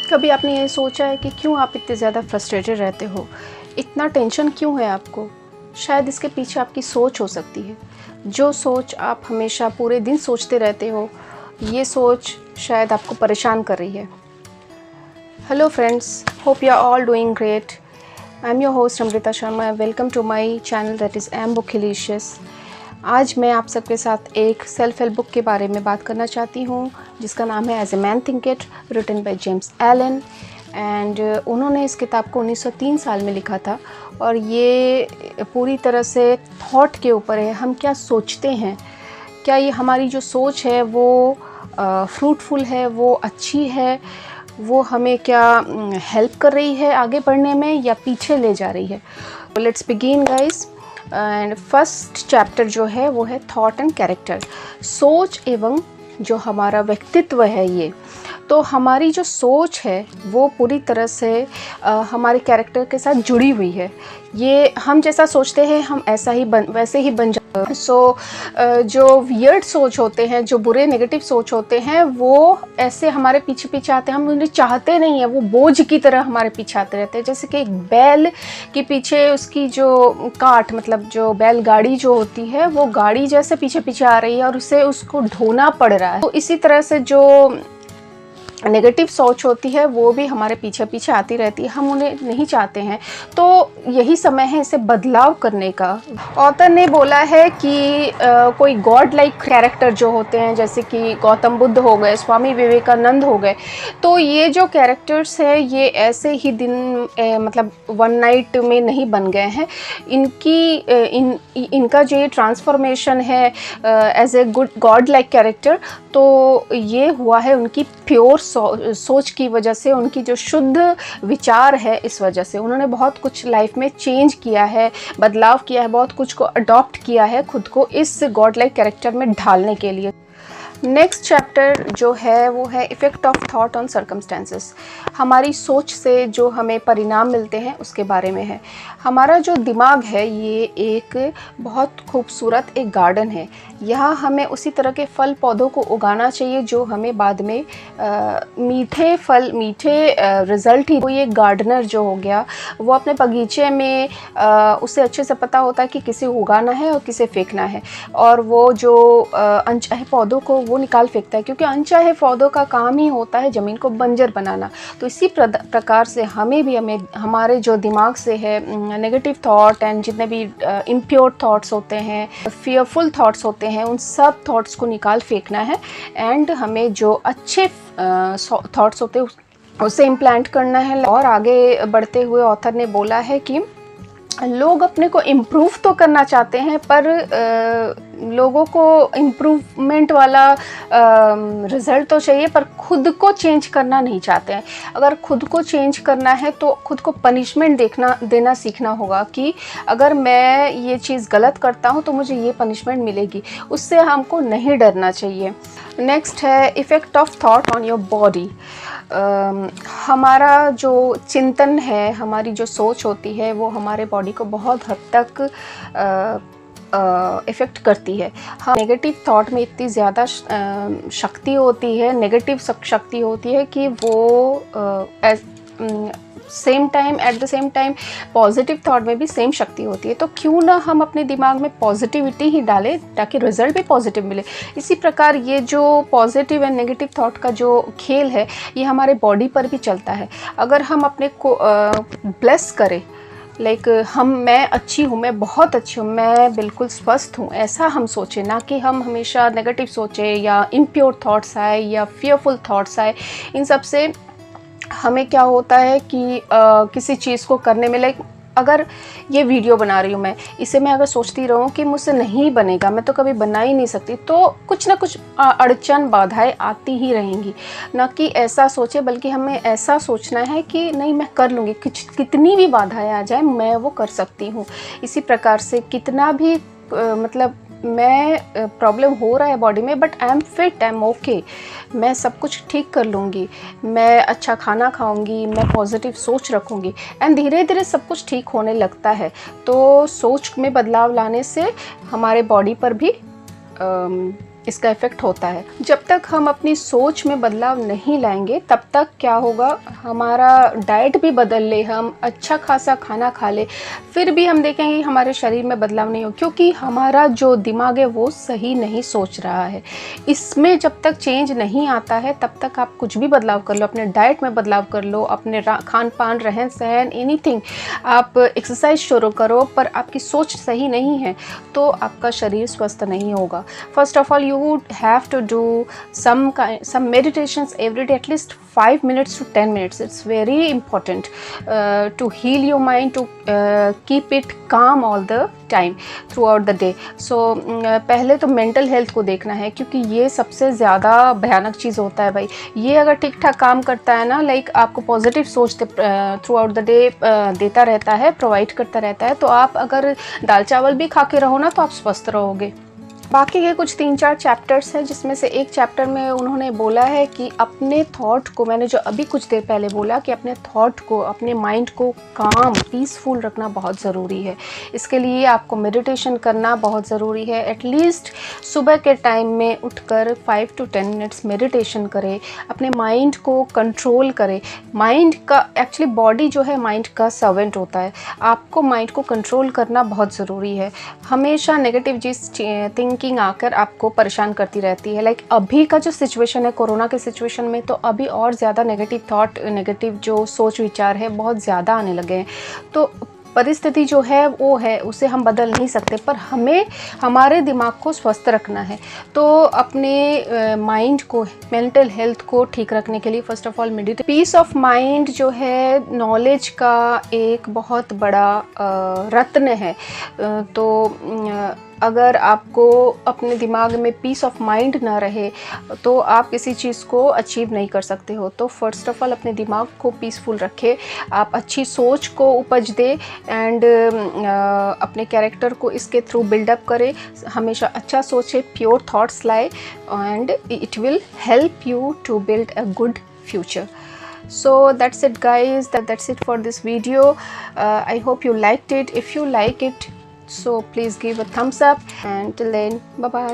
कभी आपने ये सोचा है कि क्यों आप इतने ज़्यादा फ्रस्ट्रेटेड रहते हो, इतना टेंशन क्यों है आपको? शायद इसके पीछे आपकी सोच हो सकती है। जो सोच आप हमेशा पूरे दिन सोचते रहते हो, ये सोच शायद आपको परेशान कर रही है। Hello friends, hope you are all doing great. I am your host Amrita Sharma. Welcome to my channel that is M bookilicious. आज मैं आप सबके साथ एक सेल्फ हेल्प बुक के बारे में बात करना चाहती हूँ जिसका नाम है as a man thinketh, written by James Allen. And उन्होंने इस किताब को 1903 साल में लिखा था और ये पूरी तरह से थॉट के ऊपर है। हम क्या सोचते हैं, क्या ये हमारी जो सोच है वो फ्रूटफुल है, वो अच्छी है, वो हमें क्या हेल्प कर रही है आगे बढ़ने में या पीछे ले जा रही है। Let's begin guys. And first chapter जो है वो है थॉट एंड कैरेक्टर, सोच एवं जो हमारा व्यक्तित्व है। ये तो हमारी जो सोच है वो पूरी तरह से हमारे कैरेक्टर के साथ जुड़ी हुई है। ये हम जैसा सोचते हैं हम वैसे ही बन जाते हैं। जो वियर्ड सोच होते हैं, जो बुरे नेगेटिव सोच होते हैं, वो ऐसे हमारे पीछे पीछे आते हैं। हम उन्हें चाहते नहीं है, वो बोझ की तरह हमारे पीछे आते रहते हैं। जैसे कि एक बैल के पीछे उसकी जो काट, मतलब जो बैलगाड़ी जो होती है, वो गाड़ी जैसे पीछे पीछे आ रही है और उसे उसको ढोना पड़ रहा है। तो इसी तरह से जो नेगेटिव सोच होती है वो भी हमारे पीछे पीछे आती रहती है, हम उन्हें नहीं चाहते हैं। तो यही समय है इसे बदलाव करने का। ऑथर ने बोला है कि कोई गॉड लाइक कैरेक्टर जो होते हैं, जैसे कि गौतम बुद्ध हो गए, स्वामी विवेकानंद हो गए, तो ये जो कैरेक्टर्स हैं ये ऐसे ही मतलब वन नाइट में नहीं बन गए हैं। इनका जो ये ट्रांसफॉर्मेशन है as a good god like character, तो ये हुआ है उनकी प्योर सोच की वजह से, उनकी जो शुद्ध विचार है, इस वजह से उन्होंने बहुत कुछ लाइफ में चेंज किया है, बदलाव किया है, बहुत कुछ को अडॉप्ट किया है खुद को इस गॉड लाइक कैरेक्टर में ढालने के लिए। नेक्स्ट चैप्टर जो है वो है effect of thought on circumstances. हमारी सोच से जो हमें परिणाम मिलते हैं उसके बारे में है। हमारा जो दिमाग है ये एक बहुत खूबसूरत एक गार्डन है। यहाँ हमें उसी तरह के फल पौधों को उगाना चाहिए जो हमें बाद में मीठे फल, मीठे रिज़ल्ट ही। कोई एक गार्डनर जो हो गया वो अपने बगीचे में उसे अच्छे से पता होता है कि किसे उगाना है और किसे फेंकना है, और वो जो अनचाहे पौधों को वो निकाल फेंकता है, क्योंकि अनचाहे पौधों का काम ही होता है ज़मीन को बंजर बनाना। तो इसी प्रकार से हमें हमारे जो दिमाग से है नेगेटिव थॉट एंड जितने भी इम्प्योर थॉट्स होते हैं, फियरफुल थॉट्स होते हैं, उन सब थॉट्स को निकाल फेंकना है। एंड हमें जो अच्छे थॉट्स होते हैं उसे इम्प्लांट करना है। और आगे बढ़ते हुए ऑथर ने बोला है कि लोग अपने को इम्प्रूव तो करना चाहते हैं, पर लोगों को इम्प्रूवमेंट वाला रिज़ल्ट तो चाहिए, पर खुद को चेंज करना नहीं चाहते हैं। अगर खुद को चेंज करना है तो खुद को पनिशमेंट देना सीखना होगा कि अगर मैं ये चीज़ गलत करता हूँ तो मुझे ये पनिशमेंट मिलेगी। उससे हमको नहीं डरना चाहिए। नेक्स्ट है effect of thought on your body. हमारा जो चिंतन है, हमारी जो सोच होती है, वो हमारे बॉडी को बहुत हद तक इफ़ेक्ट करती है। हाँ, नेगेटिव थॉट में इतनी ज़्यादा शक्ति होती है, नेगेटिव शक्ति होती है कि वो at the same time positive thought में भी सेम शक्ति होती है। तो क्यों ना हम अपने दिमाग में पॉजिटिविटी ही डालें ताकि रिजल्ट भी पॉजिटिव मिले। इसी प्रकार ये जो पॉजिटिव एंड नेगेटिव थॉट का जो खेल है ये हमारे बॉडी पर भी चलता है। अगर हम अपने को ब्लेस करें, मैं अच्छी हूँ, मैं बहुत अच्छी हूँ, मैं बिल्कुल स्वस्थ हूँ, ऐसा हम सोचें, ना कि हम हमेशा नेगेटिव सोचें या इम्प्योर थॉट्स आए या फियरफुल थॉट्स आए। इन सब से हमें क्या होता है कि किसी चीज़ को करने में, अगर ये वीडियो बना रही हूँ मैं, इसे मैं अगर सोचती रहूँ कि मुझसे नहीं बनेगा, मैं तो कभी बना ही नहीं सकती, तो कुछ ना कुछ अड़चन बाधाएं आती ही रहेंगी। ना कि ऐसा सोचे, बल्कि हमें ऐसा सोचना है कि नहीं, मैं कर लूँगी, कितनी भी बाधाएं आ जाए मैं वो कर सकती हूँ। इसी प्रकार से कितना भी मतलब मैं प्रॉब्लम हो रहा है बॉडी में, but I am fit, I am okay, मैं सब कुछ ठीक कर लूँगी, मैं अच्छा खाना खाऊंगी, मैं पॉजिटिव सोच रखूँगी, एंड धीरे धीरे सब कुछ ठीक होने लगता है। तो सोच में बदलाव लाने से हमारे बॉडी पर भी इसका इफ़ेक्ट होता है। जब तक हम अपनी सोच में बदलाव नहीं लाएंगे तब तक क्या होगा, हमारा डाइट भी बदल ले, हम अच्छा खासा खाना खा ले, फिर भी हम देखेंगे हमारे शरीर में बदलाव नहीं हो, क्योंकि हमारा जो दिमाग है वो सही नहीं सोच रहा है। इसमें जब तक चेंज नहीं आता है तब तक आप कुछ भी बदलाव कर लो, अपने डाइट में बदलाव कर लो, अपने खान पान, रहन सहन, एनीथिंग, आप एक्सरसाइज शुरू करो, पर आपकी सोच सही नहीं है तो आपका शरीर स्वस्थ नहीं होगा। First of all you would have to do some meditations every day, at least 5 minutes to 10 minutes. It's very important to heal your mind, to keep it calm all the time throughout the day. So पहले तो mental health को देखना है, क्योंकि ये सबसे ज़्यादा भयानक चीज़ होता है भाई। ये अगर ठीक ठाक काम करता है ना, लाइक आपको पॉजिटिव सोच थ्रू आउट द डे देता रहता है, प्रोवाइड करता रहता है, तो आप अगर दाल चावल भी खा के रहो ना तो आप स्वस्थ रहोगे। बाकी के कुछ 3-4 चैप्टर्स हैं, जिसमें से एक चैप्टर में उन्होंने बोला है कि अपने थॉट को, मैंने जो अभी कुछ देर पहले बोला कि अपने थॉट को, अपने माइंड को काम, पीसफुल रखना बहुत ज़रूरी है। इसके लिए आपको मेडिटेशन करना बहुत ज़रूरी है। एटलीस्ट सुबह के टाइम में उठकर 5 to 10 मिनट्स मेडिटेशन करें, अपने माइंड को कंट्रोल करें। माइंड का, एक्चुअली बॉडी जो है माइंड का सर्वेंट होता है, आपको माइंड को कंट्रोल करना बहुत ज़रूरी है। हमेशा नेगेटिव थिंकिंग आकर आपको परेशान करती रहती है। लाइक अभी का जो सिचुएशन है, कोरोना के सिचुएशन में, तो अभी और ज़्यादा नेगेटिव थॉट, नेगेटिव जो सोच विचार है बहुत ज़्यादा आने लगे हैं। तो परिस्थिति जो है वो है, उसे हम बदल नहीं सकते, पर हमें हमारे दिमाग को स्वस्थ रखना है। तो अपने माइंड को, मेंटल हेल्थ को ठीक रखने के लिए first of all meditation. Peace of mind जो है नॉलेज का एक बहुत बड़ा रत्न है। तो अगर आपको अपने दिमाग में पीस ऑफ माइंड ना रहे तो आप किसी चीज़ को अचीव नहीं कर सकते हो। तो फर्स्ट ऑफ ऑल अपने दिमाग को पीसफुल रखें, आप अच्छी सोच को उपज दे, एंड अपने कैरेक्टर को इसके थ्रू बिल्डअप करें। हमेशा अच्छा सोचें, प्योर थॉट्स लाए, and it will help you to build a good future. So that's it guys, that's it for this video. I hope you liked it. If you like it, so please give a thumbs up, and till then, bye bye.